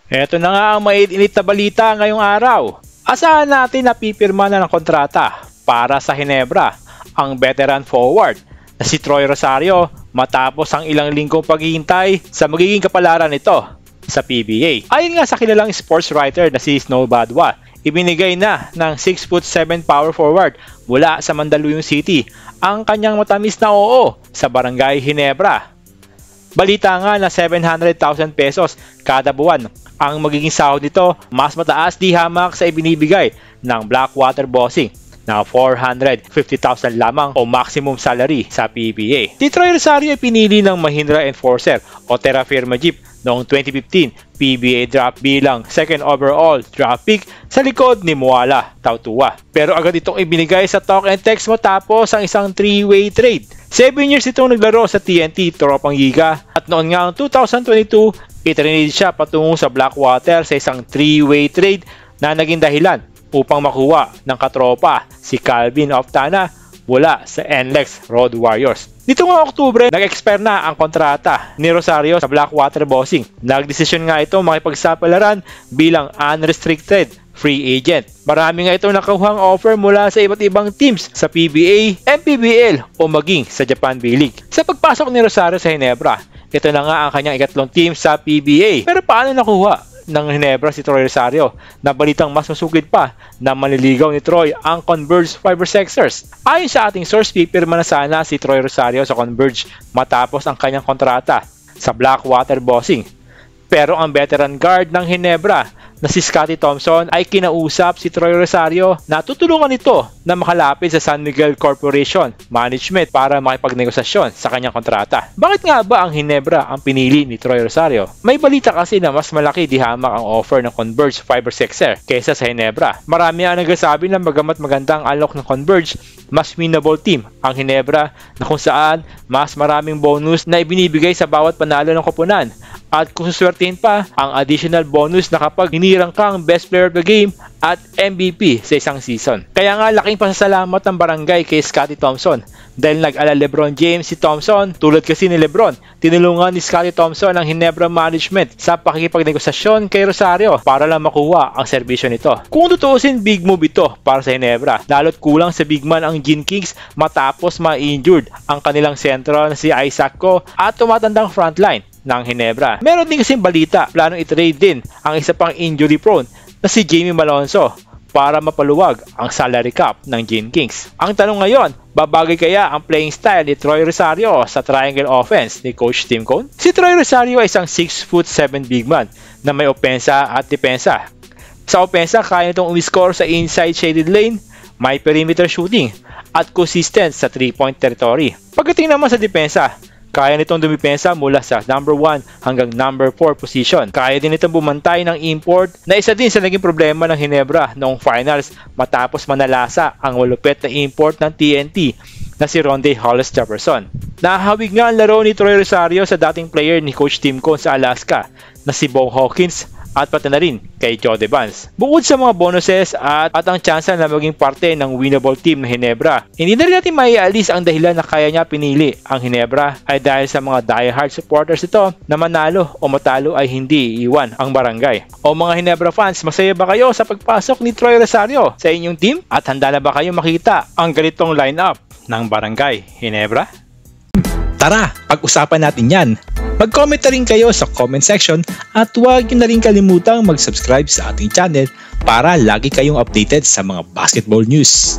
Eto na nga ang mainit na balita ngayong araw. Asahan natin na pipirma na ng kontrata para sa Ginebra ang veteran forward na si Troy Rosario matapos ang ilang linggong paghihintay sa magiging kapalaran nito sa PBA. Ayon nga sa kilalang sports writer na si Snow Badwa, ibinigay na ng 6'7" power forward mula sa Mandaluyong City ang kanyang matamis na oo sa Barangay Ginebra. Balita nga na 700,000 pesos kada buwan ang magiging sahod nito, mas mataas di hamak sa ibinibigay ng Blackwater Bossing na 450,000 lamang o maximum salary sa PBA. Si Troy Rosario ay pinili ng Mahindra Enforcer o Terra Firma Jeep noong 2015 PBA draft bilang second overall draft pick sa likod ni Moala Tautua. Pero agad itong ibinigay sa talk and text matapos ang isang 3-way trade. 7 years itong naglaro sa TNT Tropang Giga at noon nga ang 2022 itrinid siya patungo sa Blackwater sa isang 3-way trade na naging dahilan upang makuha ng katropa si Calvin Oftana mula sa NLEX Road Warriors. Nitong Oktubre, nag-expire na ang kontrata ni Rosario sa Blackwater Bossing. Nagdesisyon nga ito makipagsapalaran bilang unrestricted free agent. Marami nga ito nakuhang offer mula sa iba't ibang teams sa PBA, MPBL o maging sa Japan B-League. Sa pagpasok ni Rosario sa Ginebra, ito na nga ang kanyang ikatlong team sa PBA. Pero paano nakuha ng Ginebra si Troy Rosario? Na balitang mas masugid pa na manliligaw ni Troy ang Converge Fiber Sixers. Ayon sa ating source, pipirma na sana si Troy Rosario sa Converge matapos ang kanyang kontrata sa Blackwater Bossing. Pero ang veteran guard ng Ginebra na si Scottie Thompson ay kinausap si Troy Rosario na tutulungan ito na makalapit sa San Miguel Corporation Management para makipagnegosasyon sa kanyang kontrata. Bakit nga ba ang Ginebra ang pinili ni Troy Rosario? May balita kasi na mas malaki di hamak ang offer ng Converge Fiber Sixer kaysa sa Ginebra. Marami ang nagsasabi na bagamat magandang alok ng Converge, mas winnable team ang Ginebra na kung saan mas maraming bonus na ibinibigay sa bawat panalo ng koponan. At kung suswertihin pa, ang additional bonus na kapag hinirang kang best player of the game at MVP sa isang season. Kaya nga laking pasasalamat ng barangay kay Scottie Thompson dahil nag-ala LeBron James si Thompson. Tulad kasi ni LeBron, tinulungan ni Scottie Thompson ang Ginebra Management sa pakikipagnegosasyon kay Rosario para lang makuha ang serbisyo nito. Kung tutuusin, big move ito para sa Ginebra. Lalo't kulang sa big man ang Gene Kings matapos ma-injured ang kanilang sentro na si Isaac Ko at tumatandang frontline ng Ginebra. Meron din kasing balita, planong i-trade din ang isa pang injury prone na si Jamie Malonzo para mapaluwag ang salary cap ng Gene Kings. Ang tanong ngayon, babagay kaya ang playing style ni Troy Rosario sa triangle offense ni Coach Tim Cone? Si Troy Rosario ay isang 6'7" big man na may opensa at depensa. Sa opensa, kaya nitong umiscore sa inside shaded lane, may perimeter shooting at consistent sa 3-point territory. Pagdating naman sa depensa, kaya nitong dumipensa mula sa number 1 hanggang number 4 position. Kaya din itong bumantay ng import na isa din sa naging problema ng Ginebra noong finals matapos manalasa ang malupit na import ng TNT na si Rondae Hollis Jefferson. Nahawig nga ang laro ni Troy Rosario sa dating player ni Coach Tim Cone sa Alaska na si Bo Hawkins at pati na rin kay Joe Devans. Bukod sa mga bonuses at ang tsansa na maging parte ng winnable team ng Ginebra, hindi na rin natin maialis ang dahilan na kaya niya pinili ang Ginebra ay dahil sa mga diehard supporters ito na manalo o matalo ay hindi iiwan ang barangay. O mga Ginebra fans, masaya ba kayo sa pagpasok ni Troy Rosario sa inyong team? At handa na ba kayo makita ang ganitong lineup ng barangay Ginebra? Tara, pag-usapan natin yan. Mag-comment na rin kayo sa comment section at huwag nyo na rin kalimutang mag-subscribe sa ating channel para lagi kayong updated sa mga basketball news.